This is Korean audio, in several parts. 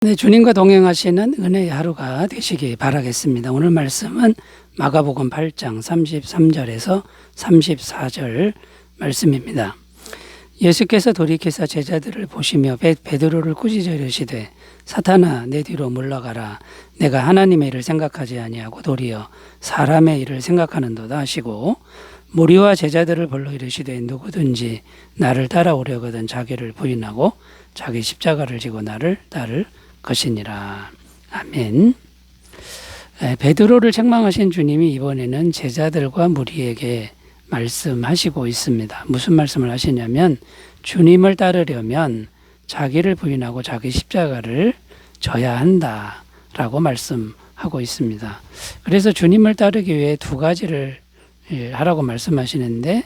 네, 주님과 동행하시는 은혜의 하루가 되시기 바라겠습니다. 오늘 말씀은 마가복음 8장 33절에서 34절 말씀입니다. 예수께서 돌이키사 제자들을 보시며 베드로를 꾸짖어 이르시되 사탄아 내 뒤로 물러가라. 내가 하나님의 일을 생각하지 아니하고 도리어 사람의 일을 생각하는도다 하시고 무리와 제자들을 불러 이르시되 누구든지 나를 따라오려거든 자기를 부인하고 자기 십자가를 지고 나를 따를 것이니라. 아멘. 베드로를 책망하신 주님이 이번에는 제자들과 무리에게 말씀하시고 있습니다. 무슨 말씀을 하시냐면 주님을 따르려면 자기를 부인하고 자기 십자가를 져야 한다라고 말씀하고 있습니다. 그래서 주님을 따르기 위해 두 가지를 하라고 말씀하시는데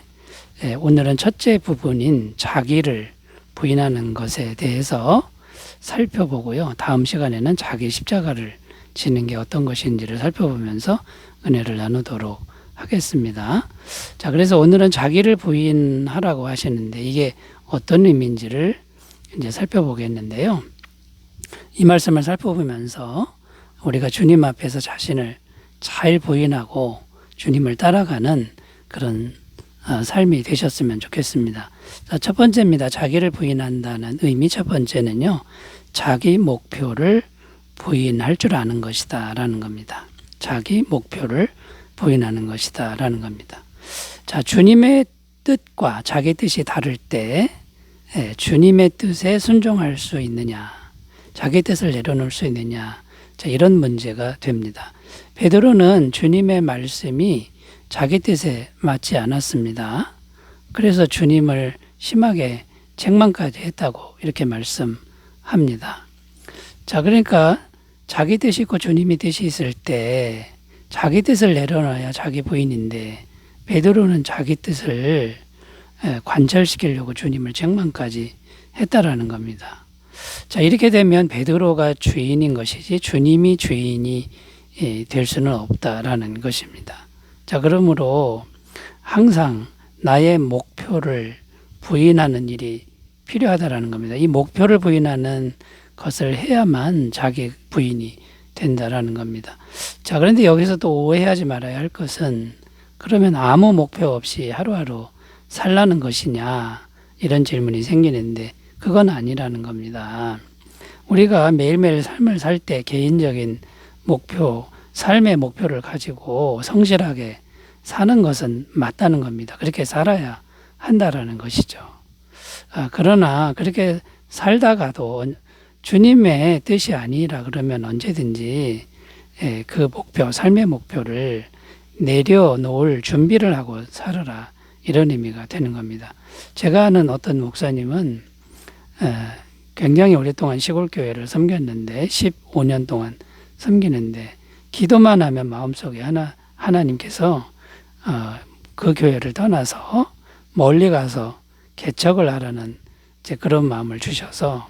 오늘은 첫째 부분인 자기를 부인하는 것에 대해서 살펴보고요. 다음 시간에는 자기 십자가를 지는 게 어떤 것인지를 살펴보면서 은혜를 나누도록 하겠습니다. 자, 그래서 오늘은 자기를 부인하라고 하시는데 이게 어떤 의미인지를 이제 살펴보겠는데요. 이 말씀을 살펴보면서 우리가 주님 앞에서 자신을 잘 부인하고 주님을 따라가는 그런 삶이 되셨으면 좋겠습니다. 자, 첫 번째입니다. 자기를 부인한다는 의미 첫 번째는요. 자기 목표를 부인할 줄 아는 것이다 라는 겁니다. 자기 목표를 부인하는 것이다 라는 겁니다. 자, 주님의 뜻과 자기 뜻이 다를 때 주님의 뜻에 순종할 수 있느냐, 자기 뜻을 내려놓을 수 있느냐, 자, 이런 문제가 됩니다. 베드로는 주님의 말씀이 자기 뜻에 맞지 않았습니다. 그래서 주님을 심하게 책망까지 했다고 이렇게 말씀합니다. 자, 그러니까 자기 뜻이 있고 주님의 뜻이 있을 때 자기 뜻을 내려놔야 자기 부인인데 베드로는 자기 뜻을 관철시키려고 주님을 책망까지 했다라는 겁니다. 자, 이렇게 되면 베드로가 주인인 것이지 주님이 주인이 될 수는 없다라는 것입니다. 자, 그러므로 항상 나의 목표를 부인하는 일이 필요하다라는 겁니다. 이 목표를 부인하는 것을 해야만 자기 부인이 된다라는 겁니다. 자, 그런데 여기서 또 오해하지 말아야 할 것은 그러면 아무 목표 없이 하루하루 살라는 것이냐 이런 질문이 생기는데 그건 아니라는 겁니다. 우리가 매일매일 삶을 살 때 개인적인 목표, 삶의 목표를 가지고 성실하게 사는 것은 맞다는 겁니다. 그렇게 살아야 한다라는 것이죠. 그러나 그렇게 살다가도 주님의 뜻이 아니라 그러면 언제든지 그 목표, 삶의 목표를 내려놓을 준비를 하고 살아라 이런 의미가 되는 겁니다. 제가 아는 어떤 목사님은 굉장히 오랫동안 시골교회를 섬겼는데 15년 동안 섬기는데 기도만 하면 마음속에 하나님께서 그 교회를 떠나서 멀리 가서 개척을 하라는 이제 그런 마음을 주셔서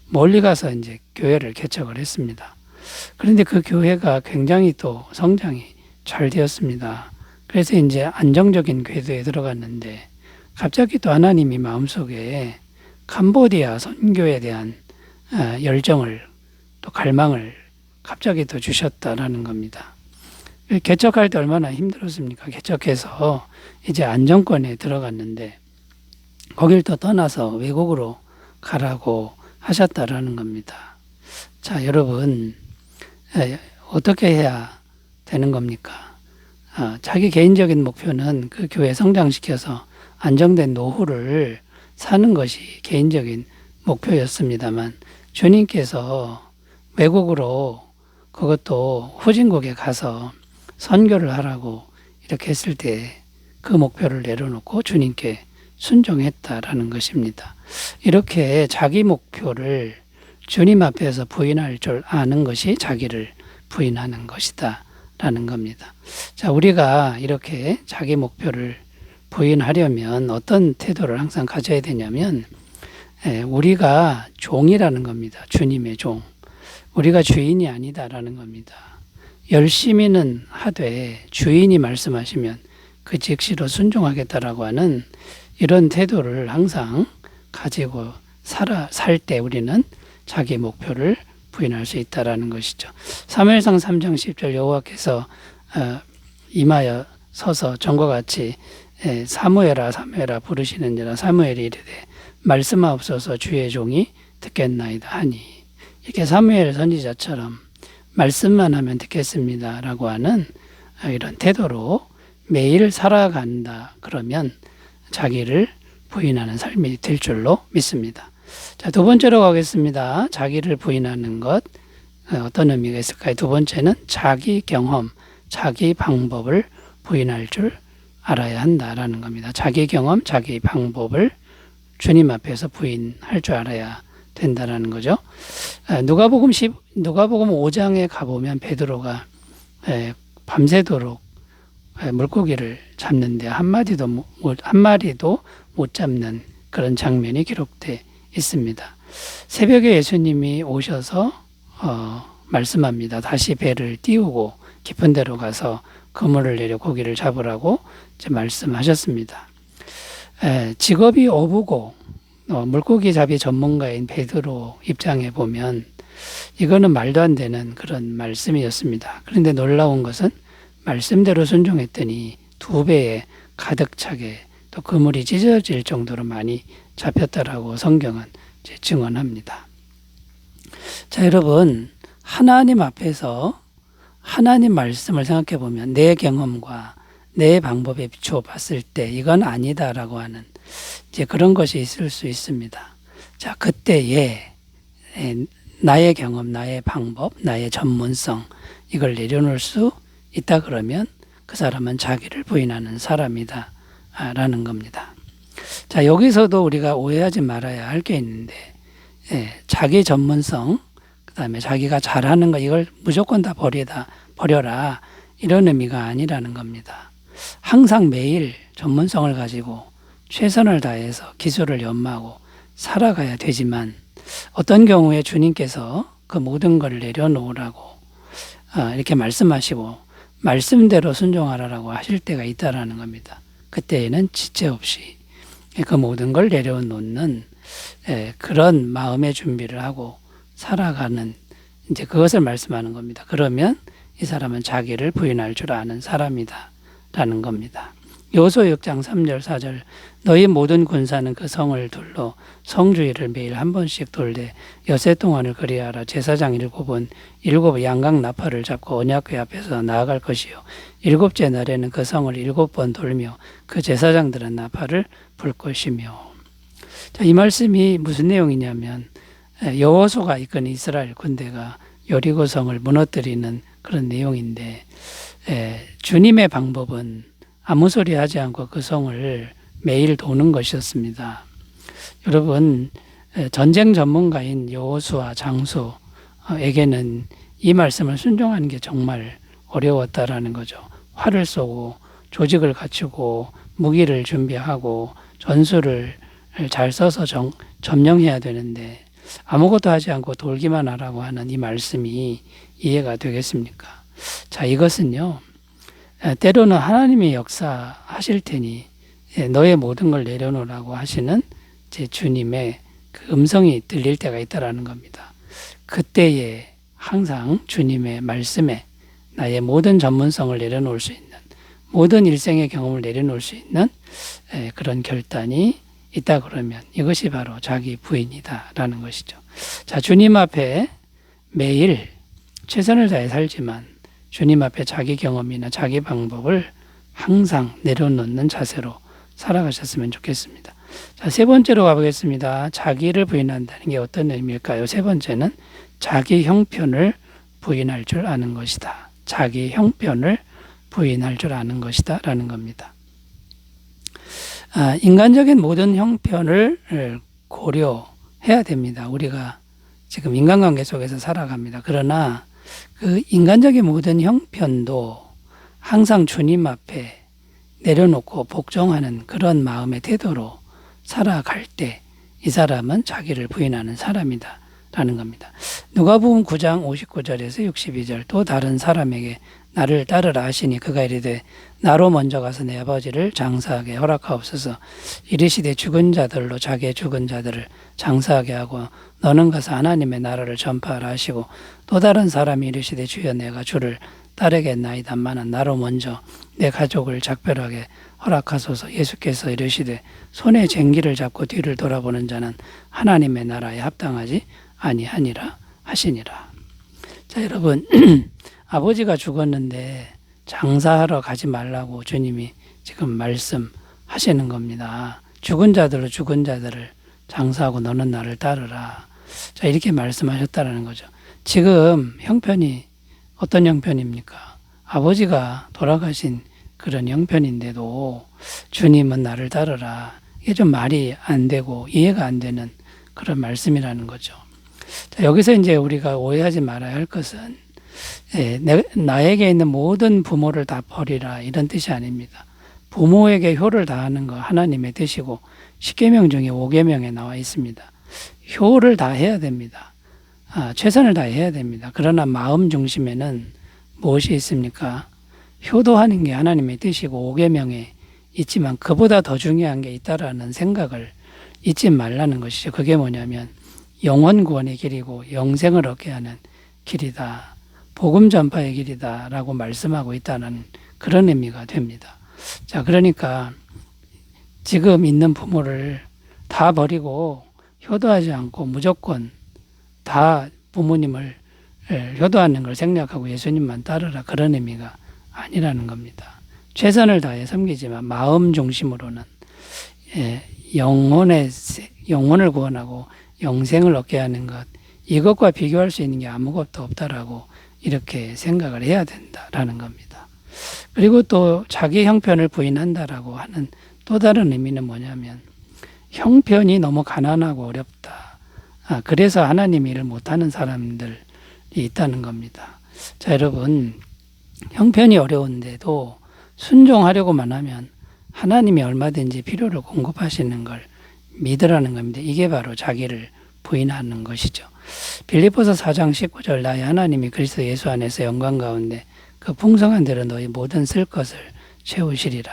멀리 가서 이제 교회를 개척을 했습니다. 그런데 그 교회가 굉장히 또 성장이 잘 되었습니다. 그래서 이제 안정적인 궤도에 들어갔는데 갑자기 또 하나님이 마음속에 캄보디아 선교에 대한 열정을 또 갈망을 갑자기 또 주셨다라는 겁니다. 개척할 때 얼마나 힘들었습니까? 개척해서 이제 안정권에 들어갔는데 거길 또 떠나서 외국으로 가라고 하셨다라는 겁니다. 자, 여러분 어떻게 해야 되는 겁니까? 자기 개인적인 목표는 그 교회 성장시켜서 안정된 노후를 사는 것이 개인적인 목표였습니다만 주님께서 외국으로 그것도 후진국에 가서 선교를 하라고 이렇게 했을 때 그 목표를 내려놓고 주님께 순종했다라는 것입니다. 이렇게 자기 목표를 주님 앞에서 부인할 줄 아는 것이 자기를 부인하는 것이다 라는 겁니다. 자, 우리가 이렇게 자기 목표를 부인하려면 어떤 태도를 항상 가져야 되냐면 우리가 종이라는 겁니다. 주님의 종. 우리가 주인이 아니다라는 겁니다. 열심히는 하되 주인이 말씀하시면 그 즉시로 순종하겠다라고 하는 이런 태도를 항상 가지고 살 때 우리는 자기 목표를 부인할 수 있다라는 것이죠. 사무엘상 3장 10절 여호와께서 임하여 서서 전과 같이 사무엘아 사무엘아 부르시는지라 사무엘이 이르되 말씀하옵소서 주의 종이 듣겠나이다 하니, 이렇게 사무엘 선지자처럼 말씀만 하면 듣겠습니다라고 하는 이런 태도로 매일 살아간다 그러면 자기를 부인하는 삶이 될 줄로 믿습니다. 자, 두 번째로 가겠습니다. 자기를 부인하는 것 어떤 의미가 있을까요? 두 번째는 자기 경험, 자기 방법을 부인할 줄 알아야 한다라는 겁니다. 자기 경험, 자기 방법을 주님 앞에서 부인할 줄 알아야 된다라는 거죠. 누가복음 5장에 가보면 베드로가 밤새도록 물고기를 잡는데 한 마리도 못 잡는 그런 장면이 기록돼 있습니다. 새벽에 예수님이 오셔서 말씀합니다. 다시 배를 띄우고 깊은 데로 가서 그물을 내려 고기를 잡으라고 이제 말씀하셨습니다. 직업이 어부고 물고기 잡이 전문가인 베드로 입장에 보면 이거는 말도 안 되는 그런 말씀이었습니다. 그런데 놀라운 것은 말씀대로 순종했더니 2배에 가득 차게 또 그물이 찢어질 정도로 많이 잡혔다라고 성경은 이제 증언합니다. 자, 여러분, 하나님 앞에서 하나님 말씀을 생각해 보면 내 경험과 내 방법에 비추어 봤을 때 이건 아니다라고 하는 이제 그런 것이 있을 수 있습니다. 자, 그때에 나의 경험, 나의 방법, 나의 전문성 이걸 내려놓을 수 있다 그러면 그 사람은 자기를 부인하는 사람이다 라는 겁니다. 자, 여기서도 우리가 오해하지 말아야 할 게 있는데 자기 전문성, 그 다음에 자기가 잘하는 거 이걸 무조건 다 버려라 이런 의미가 아니라는 겁니다. 항상 매일 전문성을 가지고 최선을 다해서 기술을 연마하고 살아가야 되지만 어떤 경우에 주님께서 그 모든 걸 내려놓으라고 이렇게 말씀하시고 말씀대로 순종하라라고 하실 때가 있다라는 겁니다. 그때에는 지체 없이 그 모든 걸 내려놓는 그런 마음의 준비를 하고 살아가는 이제 그것을 말씀하는 겁니다. 그러면 이 사람은 자기를 부인할 줄 아는 사람이다라는 겁니다. 여호수아 6장 3절 4절 너희 모든 군사는 그 성을 둘러 성주의를 매일 한 번씩 돌되 엿새 동안을 그리하라. 제사장 7은 7 양각 나팔을 잡고 언약궤 앞에서 나아갈 것이요 7째 날에는 그 성을 7번 돌며 그 제사장들은 나팔을 불 것이며. 자, 이 말씀이 무슨 내용이냐면 여호수아가 이끈 이스라엘 군대가 여리고 성을 무너뜨리는 그런 내용인데 주님의 방법은 아무 소리 하지 않고 그 성을 매일 도는 것이었습니다. 여러분, 전쟁 전문가인 여호수아 장수에게는 이 말씀을 순종하는 게 정말 어려웠다라는 거죠. 활을 쏘고 조직을 갖추고 무기를 준비하고 전술을 잘 써서 점령해야 되는데 아무것도 하지 않고 돌기만 하라고 하는 이 말씀이 이해가 되겠습니까? 자, 이것은요, 때로는 하나님의 역사하실 테니 너의 모든 걸 내려놓으라고 하시는 제 주님의 그 음성이 들릴 때가 있다라는 겁니다. 그때에 항상 주님의 말씀에 나의 모든 전문성을 내려놓을 수 있는, 모든 일생의 경험을 내려놓을 수 있는 그런 결단이 있다 그러면 이것이 바로 자기 부인이다라는 것이죠. 자, 주님 앞에 매일 최선을 다해 살지만 주님 앞에 자기 경험이나 자기 방법을 항상 내려놓는 자세로 살아가셨으면 좋겠습니다. 자, 세 번째로 가보겠습니다. 자기를 부인한다는 게 어떤 의미일까요? 세 번째는 자기 형편을 부인할 줄 아는 것이다. 자기 형편을 부인할 줄 아는 것이다 라는 겁니다. 인간적인 모든 형편을 고려해야 됩니다. 우리가 지금 인간관계 속에서 살아갑니다. 그러나 그 인간적인 모든 형편도 항상 주님 앞에 내려놓고 복종하는 그런 마음의 태도로 살아갈 때 이 사람은 자기를 부인하는 사람이다 라는 겁니다. 누가복음 9장 59절에서 62절 또 다른 사람에게 나를 따르라 하시니 그가 이르되 나로 먼저 가서 내 아버지를 장사하게 허락하옵소서. 이르시되 죽은 자들로 자기의 죽은 자들을 장사하게 하고 너는 가서 하나님의 나라를 전파하라 하시고 또 다른 사람이 이르시되 주여 내가 주를 따르겠나이다마는 나로 먼저 내 가족을 작별하게 허락하소서. 예수께서 이르시되 손에 쟁기를 잡고 뒤를 돌아보는 자는 하나님의 나라에 합당하지 아니하니라 하시니라. 자, 여러분 아버지가 죽었는데 장사하러 가지 말라고 주님이 지금 말씀하시는 겁니다. 죽은 자들을 장사하고 너는 나를 따르라. 자, 이렇게 말씀하셨다라는 거죠. 지금 형편이 어떤 형편입니까? 아버지가 돌아가신 그런 형편인데도 주님은 나를 따르라. 이게 좀 말이 안 되고 이해가 안 되는 그런 말씀이라는 거죠. 자, 여기서 이제 우리가 오해하지 말아야 할 것은 나에게 있는 모든 부모를 다 버리라 이런 뜻이 아닙니다. 부모에게 효를 다하는 거 하나님의 뜻이고 10계명 중에 5계명에 나와 있습니다. 효를 다해야 됩니다. 최선을 다해야 됩니다. 그러나 마음 중심에는 무엇이 있습니까? 효도하는 게 하나님의 뜻이고 5계명에 있지만 그보다 더 중요한 게 있다라는 생각을 잊지 말라는 것이죠. 그게 뭐냐면 영원 구원의 길이고 영생을 얻게 하는 길이다. 복음 전파의 길이다 라고 말씀하고 있다는 그런 의미가 됩니다. 자, 그러니까 지금 있는 부모를 다 버리고 효도하지 않고 무조건 다 부모님을 효도하는 걸 생략하고 예수님만 따르라 그런 의미가 아니라는 겁니다. 최선을 다해 섬기지만 마음 중심으로는 영혼을 구원하고 영생을 얻게 하는 것, 이것과 비교할 수 있는 게 아무것도 없다라고 이렇게 생각을 해야 된다라는 겁니다. 그리고 또 자기 형편을 부인한다라고 하는 또 다른 의미는 뭐냐면 형편이 너무 가난하고 어렵다. 그래서 하나님 일을 못하는 사람들이 있다는 겁니다. 자, 여러분 형편이 어려운데도 순종하려고만 하면 하나님이 얼마든지 필요를 공급하시는 걸 믿으라는 겁니다. 이게 바로 자기를 부인하는 것이죠. 빌립보서 4장 19절 나의 하나님이 그리스도 예수 안에서 영광 가운데 그 풍성한 대로 너희 모든 쓸 것을 채우시리라.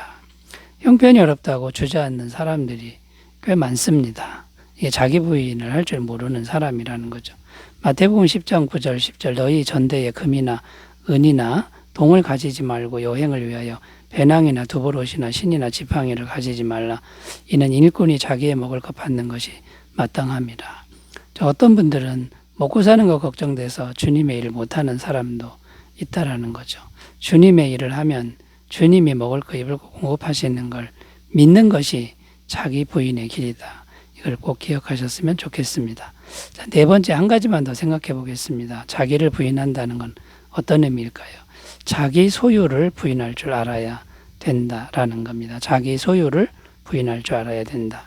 형편이 어렵다고 주저앉는 사람들이 꽤 많습니다. 이게 자기 부인을 할 줄 모르는 사람이라는 거죠. 마태복음 10장 9절 10절 너희 전대에 금이나 은이나 동을 가지지 말고 여행을 위하여 배낭이나 두보롯이나 신이나 지팡이를 가지지 말라. 이는 일꾼이 자기의 먹을 것 받는 것이 마땅함이라. 어떤 분들은 먹고 사는 거 걱정돼서 주님의 일을 못하는 사람도 있다라는 거죠. 주님의 일을 하면 주님이 먹을 거 입을 거 공급하시는 걸 믿는 것이 자기 부인의 길이다. 이걸 꼭 기억하셨으면 좋겠습니다. 자, 네 번째 한 가지만 더 생각해 보겠습니다. 자기를 부인한다는 건 어떤 의미일까요? 자기 소유를 부인할 줄 알아야 된다라는 겁니다. 자기 소유를 부인할 줄 알아야 된다.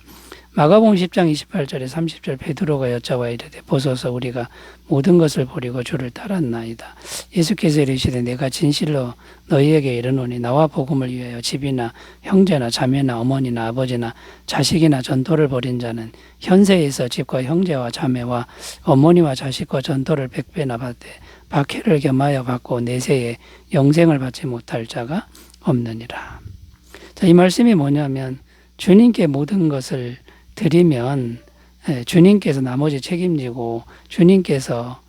마가복음 10장 28절에 30절 베드로가 여짜와 이르되 보소서 우리가 모든 것을 버리고 주를 따랐나이다. 예수께서 이르시되 내가 진실로 너희에게 이르노니 나와 복음을 위하여 집이나 형제나 자매나 어머니나 아버지나 자식이나 전토를 벌인 자는 현세에서 집과 형제와 자매와 어머니와 자식과 전토를 100배나 받되 박해를 겸하여 받고 내세에 영생을 받지 못할 자가 없느니라. 자, 이 말씀이 뭐냐면 주님께 모든 것을 드리면 주님께서 나머지 책임지고 주님께서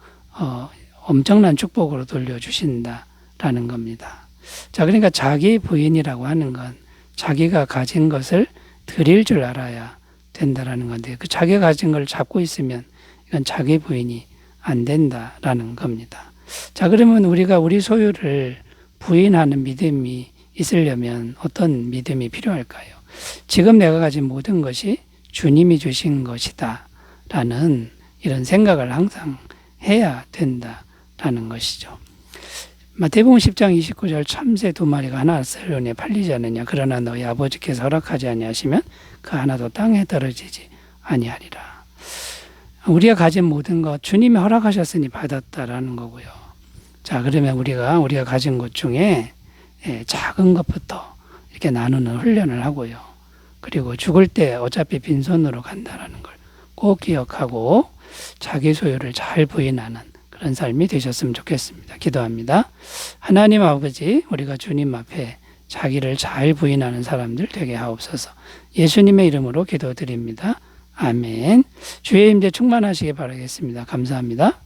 엄청난 축복으로 돌려주신다라는 겁니다. 자, 그러니까 자기 부인이라고 하는 건 자기가 가진 것을 드릴 줄 알아야 된다라는 건데 그 자기가 가진 걸 잡고 있으면 이건 자기 부인이 안 된다라는 겁니다. 자, 그러면 우리가 우리 소유를 부인하는 믿음이 있으려면 어떤 믿음이 필요할까요? 지금 내가 가진 모든 것이 주님이 주신 것이다 라는 이런 생각을 항상 해야 된다라는 것이죠. 마태복음 10장 29절 참새 2마리가 하나 셀론에 팔리지 않느냐 그러나 너희 아버지께서 허락하지 아니하시면 그 하나도 땅에 떨어지지 아니하리라. 우리가 가진 모든 것 주님이 허락하셨으니 받았다라는 거고요. 자, 그러면 우리가 가진 것 중에 작은 것부터 이렇게 나누는 훈련을 하고요. 그리고 죽을 때 어차피 빈손으로 간다라는 걸 꼭 기억하고 자기 소유를 잘 부인하는 그런 삶이 되셨으면 좋겠습니다. 기도합니다. 하나님 아버지, 우리가 주님 앞에 자기를 잘 부인하는 사람들 되게 하옵소서. 예수님의 이름으로 기도드립니다. 아멘. 주의 임재 충만하시기 바라겠습니다. 감사합니다.